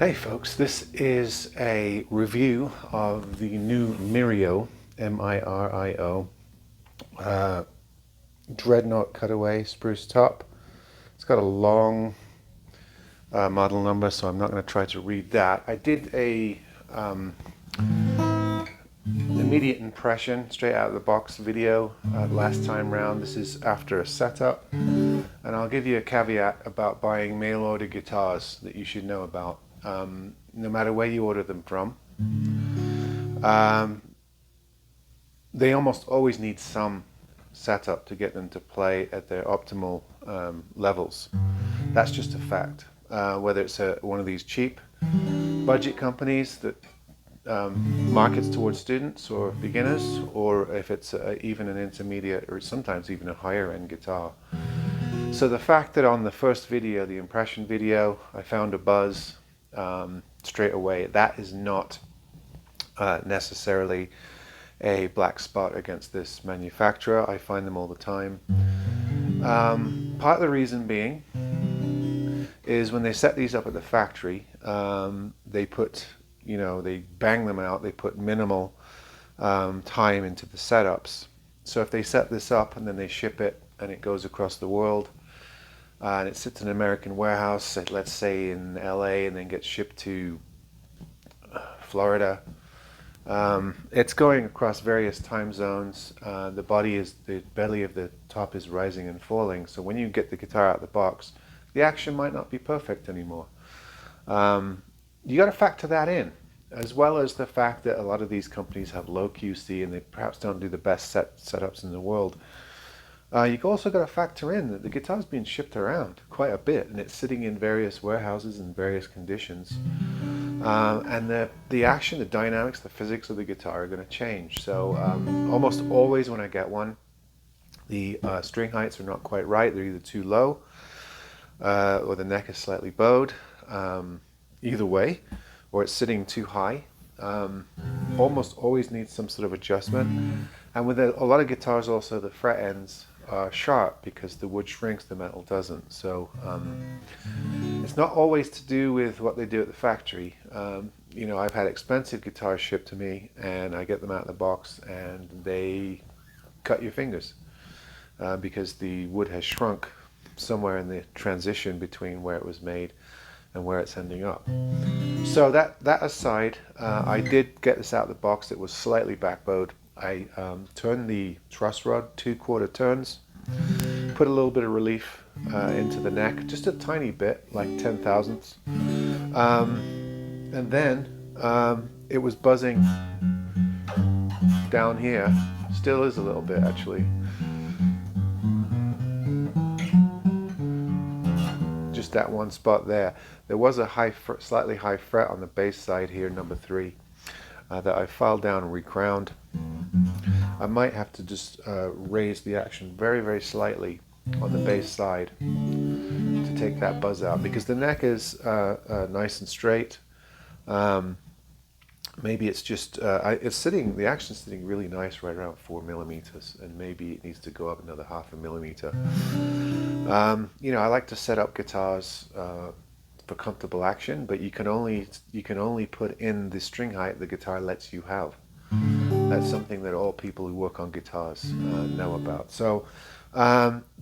Hey folks, this is a review of the new Mirio, M-I-R-I-O, Dreadnought Cutaway spruce top. It's got a long model number, so I'm not going to try to read that. I did a immediate impression, straight out of the box video last time round. This is after a setup, and I'll give you a caveat about buying mail order guitars that you should know about. No matter where you order them from, they almost always need some setup to get them to play at their optimal levels. That's just a fact. Whether it's one of these cheap budget companies that markets towards students or beginners, or if it's even an intermediate or sometimes even a higher end guitar. So the fact that on the first video, the impression video, I found a buzz straight away, that is not necessarily a black spot against this manufacturer. I find them all the time. Part of the reason being is when they set these up at the factory, they put, they bang them out, they put minimal time into the setups. So if they set this up and then they ship it and it goes across the world, and it sits in an American warehouse, let's say in LA, and then gets shipped to Florida. It's going across various time zones. The belly of the top is rising and falling. So when you get the guitar out of the box, the action might not be perfect anymore. You got to factor that in, as well as the fact that a lot of these companies have low QC and they perhaps don't do the best setups in the world. You've also got to factor in that the guitar's being shipped around quite a bit, and it's sitting in various warehouses in various conditions. And the action, the dynamics, the physics of the guitar are going to change. So almost always when I get one, the string heights are not quite right. They're either too low or the neck is slightly bowed. Either way, or it's sitting too high. Almost always needs some sort of adjustment. And with a lot of guitars also, the fret ends are sharp because the wood shrinks, the metal doesn't. So it's not always to do with what they do at the factory. I've had expensive guitars shipped to me and I get them out of the box and they cut your fingers because the wood has shrunk somewhere in the transition between where it was made and where it's ending up. So that aside, I did get this out of the box. It was slightly backbowed. I turned the truss rod 2/4 turns, put a little bit of relief into the neck, just a tiny bit, like 10/1000ths, and then it was buzzing down here. Still is a little bit actually. Just that one spot there. There was a slightly high fret on the bass side here, number 3, that I filed down and recrowned. I might have to just raise the action very, very slightly on the bass side to take that buzz out, because the neck is nice and straight. Maybe it's just the action's sitting really nice right around 4 millimeters, and maybe it needs to go up another 0.5 millimeter. I like to set up guitars for comfortable action, but you can only put in the string height the guitar lets you have. That's something that all people who work on guitars know about. So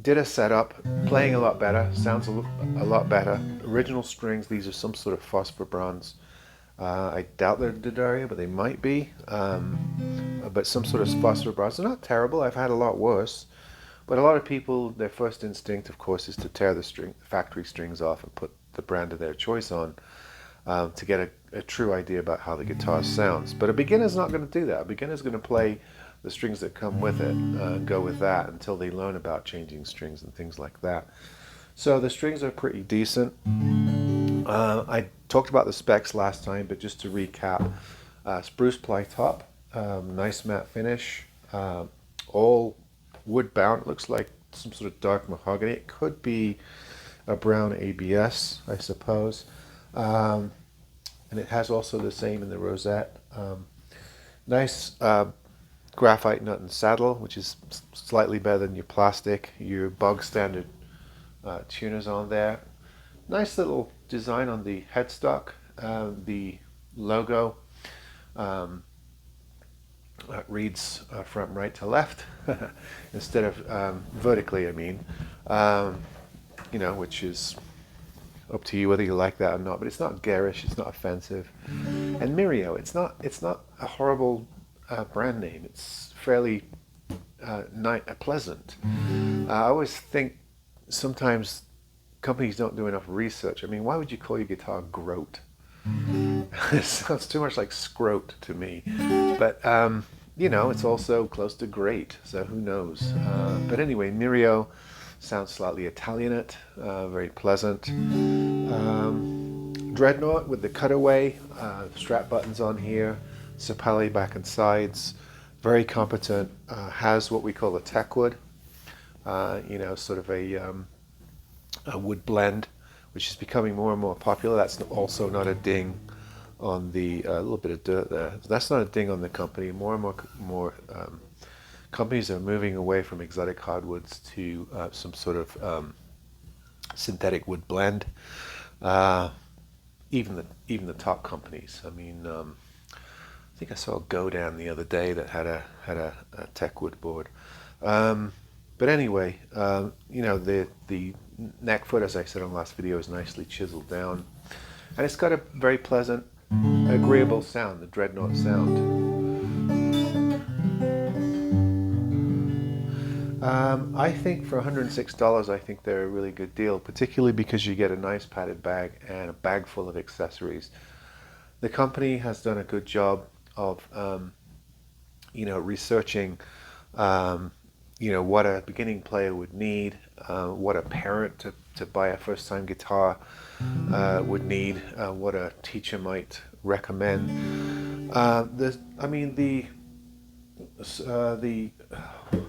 did a setup, playing a lot better, sounds a lot better. Original strings, these are some sort of phosphor bronze. I doubt they're D'Addario, but they might be. But some sort of phosphor bronze. They're not terrible. I've had a lot worse. But a lot of people, their first instinct, of course, is to tear the factory strings off and put the brand of their choice on to get a true idea about how the guitar sounds. But a beginner's not going to do that. A beginner's going to play the strings that come with it and go with that until they learn about changing strings and things like that. So the strings are pretty decent. I talked about the specs last time, but just to recap, spruce ply top, nice matte finish, all wood bound. It looks like some sort of dark mahogany. It could be a brown ABS, I suppose. And it has also the same in the rosette. Nice graphite nut and saddle, which is slightly better than your plastic, your bog standard tuners on there. Nice little design on the headstock. the logo reads from right to left instead of vertically, I mean, you know, which is up to you whether you like that or not, but it's not garish, it's not offensive. And Mirio, it's not a horrible brand name. It's fairly pleasant. I always think sometimes companies don't do enough research. I mean, why would you call your guitar Groat? It sounds too much like scrote to me. But you know, it's also close to great, so who knows? But anyway, Mirio sounds slightly Italianate, very pleasant. Dreadnought with the cutaway, strap buttons on here, sapele back and sides, very competent, has what we call a tech wood, you know, sort of a wood blend, which is becoming more and more popular. That's also not a ding on the little bit of dirt there. That's not a ding on the company. More and more companies are moving away from exotic hardwoods to some sort of synthetic wood blend. Even the top companies. I mean, I think I saw a Go Down the other day that had a tech wood board. But anyway, you know, the neck foot, as I said on the last video, is nicely chiseled down, and it's got a very pleasant, agreeable sound, the Dreadnought sound. I think for $106, I think they're a really good deal, particularly because you get a nice padded bag and a bag full of accessories. The company has done a good job of, you know, researching, you know, what a beginning player would need, what a parent to buy a first-time guitar would need, what a teacher might recommend. I mean, the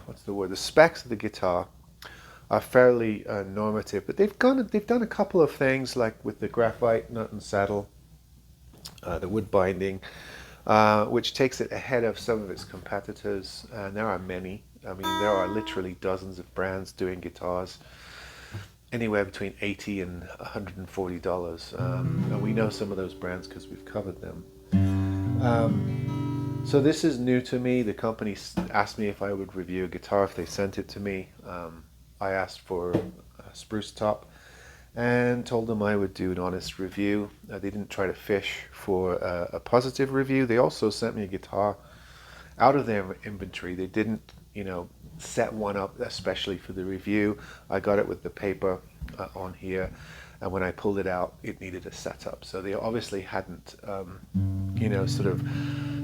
what's the word? The specs of the guitar are fairly normative, but they've done a couple of things, like with the graphite nut and saddle, the wood binding, which takes it ahead of some of its competitors, and there are many. I mean, there are literally dozens of brands doing guitars anywhere between $80 and $140, and we know some of those brands because we've covered them. So this is new to me. The company asked me if I would review a guitar if they sent it to me. I asked for a spruce top and told them I would do an honest review. They didn't try to fish for a positive review. They also sent me a guitar out of their inventory. They didn't, you know, set one up especially for the review. I got it with the paper on here, and when I pulled it out, it needed a setup. So they obviously hadn't, you know, sort of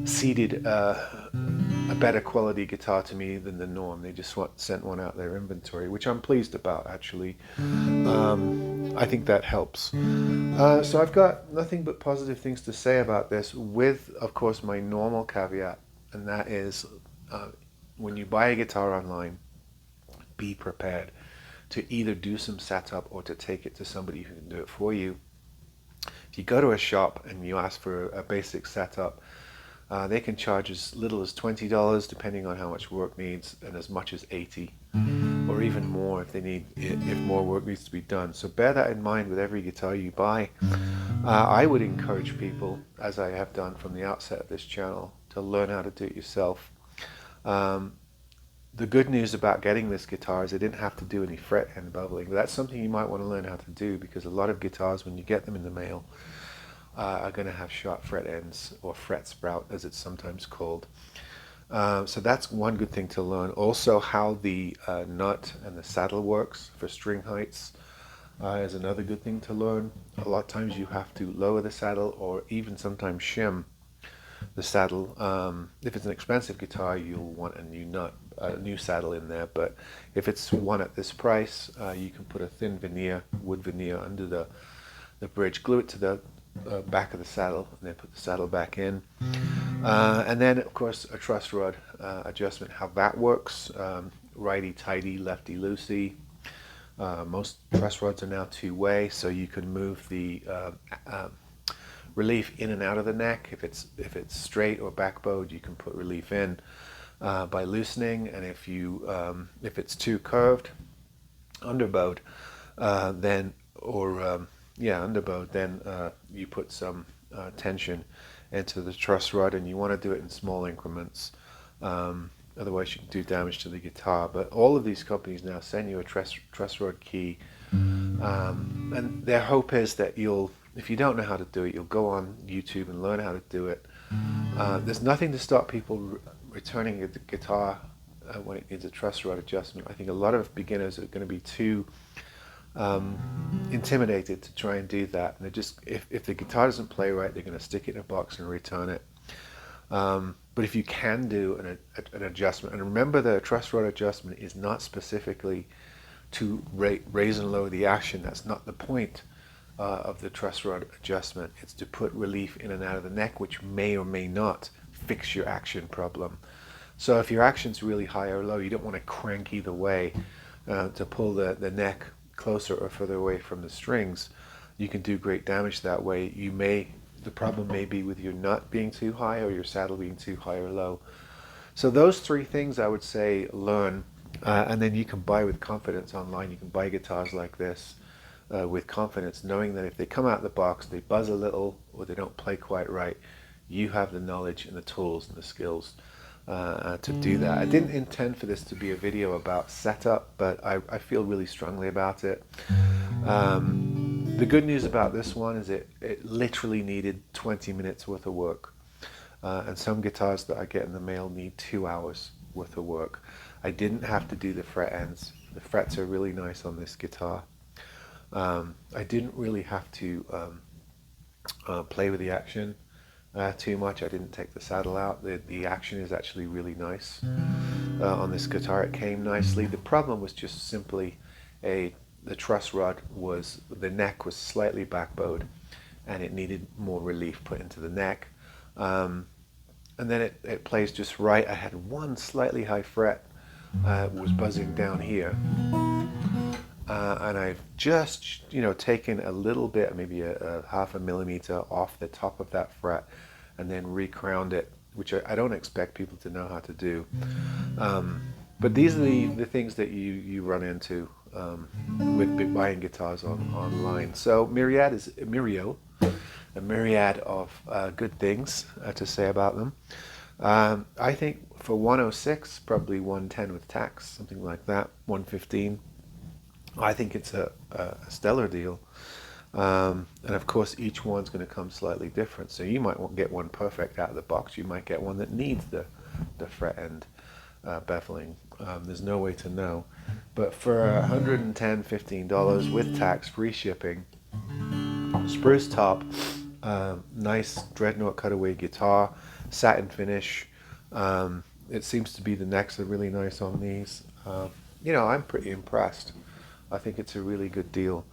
seeded a better quality guitar to me than the norm. They just sent one out their inventory, which I'm pleased about, actually. I think that helps. So I've got nothing but positive things to say about this, with, of course, my normal caveat, and that is, when you buy a guitar online, be prepared to either do some setup or to take it to somebody who can do it for you. If you go to a shop and you ask for a basic setup, they can charge as little as $20 depending on how much work needs, and as much as $80, or even more if more work needs to be done. So bear that in mind with every guitar you buy. I would encourage people, as I have done from the outset of this channel, to learn how to do it yourself. The good news about getting this guitar is I didn't have to do any fret end beveling, but that's something you might want to learn how to do, because a lot of guitars, when you get them in the mail, are going to have sharp fret ends, or fret sprout as it's sometimes called. So that's one good thing to learn. Also, how the nut and the saddle works for string heights is another good thing to learn. A lot of times you have to lower the saddle, or even sometimes shim the saddle. If it's an expensive guitar, you'll want a new nut, a new saddle in there. But if it's one at this price, you can put a thin veneer, wood veneer, under the bridge, glue it to the back of the saddle, and then put the saddle back in. And then, of course, a truss rod adjustment, how that works. Righty-tighty, lefty-loosey. Most truss rods are now two-way, so you can move the relief in and out of the neck. If it's straight or backbowed, you can put relief in by loosening, and if it's too curved, underbowed, then underbowed, then you put some tension into the truss rod, and you want to do it in small increments. Otherwise you can do damage to the guitar. But all of these companies now send you a truss rod key, and their hope is that if you don't know how to do it, you'll go on YouTube and learn how to do it. There's nothing to stop people returning the guitar when it needs a truss rod adjustment. I think a lot of beginners are going to be too intimidated to try and do that, and if the guitar doesn't play right, they're going to stick it in a box and return it. But if you can do an adjustment, and remember the truss rod adjustment is not specifically to raise and lower the action. That's not the point of the truss rod adjustment. It's to put relief in and out of the neck, which may or may not fix your action problem. So if your action's really high or low, you don't want to crank either way to pull the neck closer or further away from the strings. You can do great damage that way. The problem may be with your nut being too high or your saddle being too high or low. So those three things I would say learn, and then you can buy with confidence online. You can buy guitars like this with confidence, knowing that if they come out of the box, they buzz a little or they don't play quite right, you have the knowledge and the tools and the skills to do that. I didn't intend for this to be a video about setup, but I feel really strongly about it. The good news about this one is it literally needed 20 minutes worth of work. And some guitars that I get in the mail need 2 hours worth of work. I didn't have to do the fret ends. The frets are really nice on this guitar. I didn't really have to play with the action too much. I didn't take the saddle out. The action is actually really nice on this guitar. It came nicely. The problem was just simply the truss rod the neck was slightly backbowed, and it needed more relief put into the neck. And then it plays just right. I had one slightly high fret was buzzing down here, and I've just taken a little bit, maybe a half a millimeter off the top of that fret, and then recrowned it, which I don't expect people to know how to do. But these are the things that you run into with buying guitars online. So Mirio, a myriad of good things to say about them. I think for 106, probably 110 with tax, something like that, 115. I think it's a stellar deal. And of course, each one's going to come slightly different. So you might get one perfect out of the box. You might get one that needs the fret end beveling. There's no way to know. But for $110, $15 with tax, free shipping, spruce top, nice Dreadnought Cutaway guitar, satin finish. It seems to be the necks are really nice on these. I'm pretty impressed. I think it's a really good deal.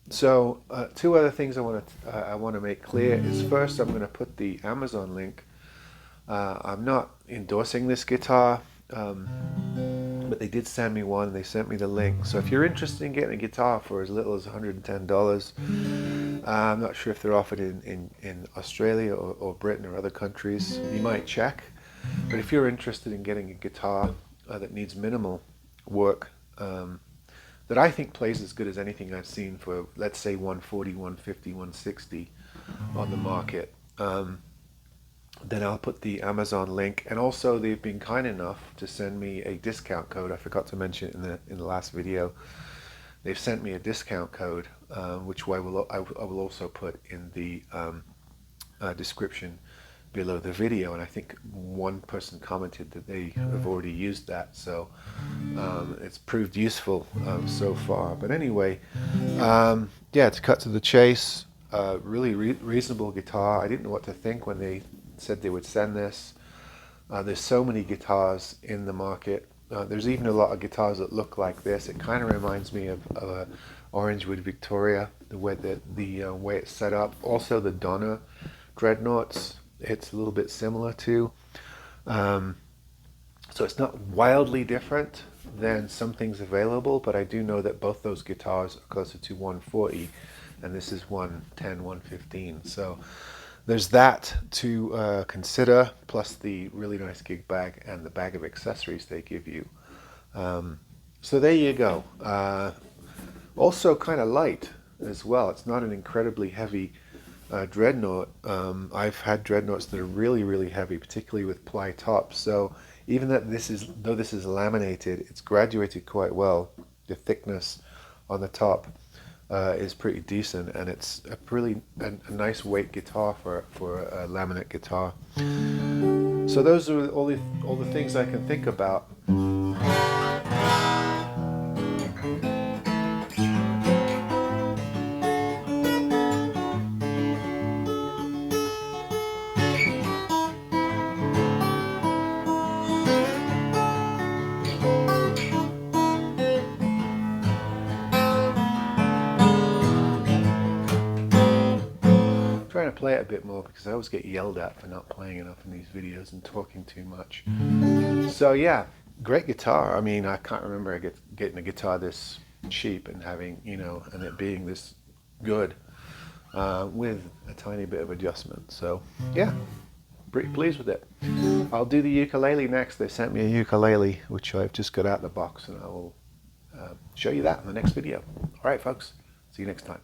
So two other things I want to make clear is, first, I'm going to put the Amazon link. I'm not endorsing this guitar, but they did send me one. They sent me the link. So if you're interested in getting a guitar for as little as $110, I'm not sure if they're offered in Australia or Britain or other countries. You might check. But if you're interested in getting a guitar that needs minimal work, that I think plays as good as anything I've seen for, let's say, 140, 150, 160 on the market, then I'll put the Amazon link. And also, they've been kind enough to send me a discount code. I forgot to mention it in the last video. They've sent me a discount code, which I will also put in the description below the video, and I think one person commented that they have already used that, so it's proved useful so far. But anyway, to cut to the chase, really reasonable guitar. I didn't know what to think when they said they would send this. There's so many guitars in the market. There's even a lot of guitars that look like this. It kind of reminds me of a Orangewood Victoria, the way it's set up. Also the Donna Dreadnoughts, it's a little bit similar to. So it's not wildly different than some things available, but I do know that both those guitars are closer to 140, and this is 110, 115. So there's that to consider, plus the really nice gig bag and the bag of accessories they give you. So there you go. Also kind of light as well. It's not an incredibly heavy Dreadnought, I've had Dreadnoughts that are really, really heavy, particularly with ply tops. So even though this is laminated, it's graduated quite well. The thickness on the top is pretty decent, and it's a nice weight guitar for a laminate guitar. So those are all the things I can think about. Trying to play it a bit more because I always get yelled at for not playing enough in these videos and talking too much. So yeah, great guitar. I mean, I can't remember getting a guitar this cheap and having, and it being this good with a tiny bit of adjustment. So yeah, pretty pleased with it. I'll do the ukulele next. They sent me a ukulele, which I've just got out of the box, and I will show you that in the next video. All right, folks, see you next time.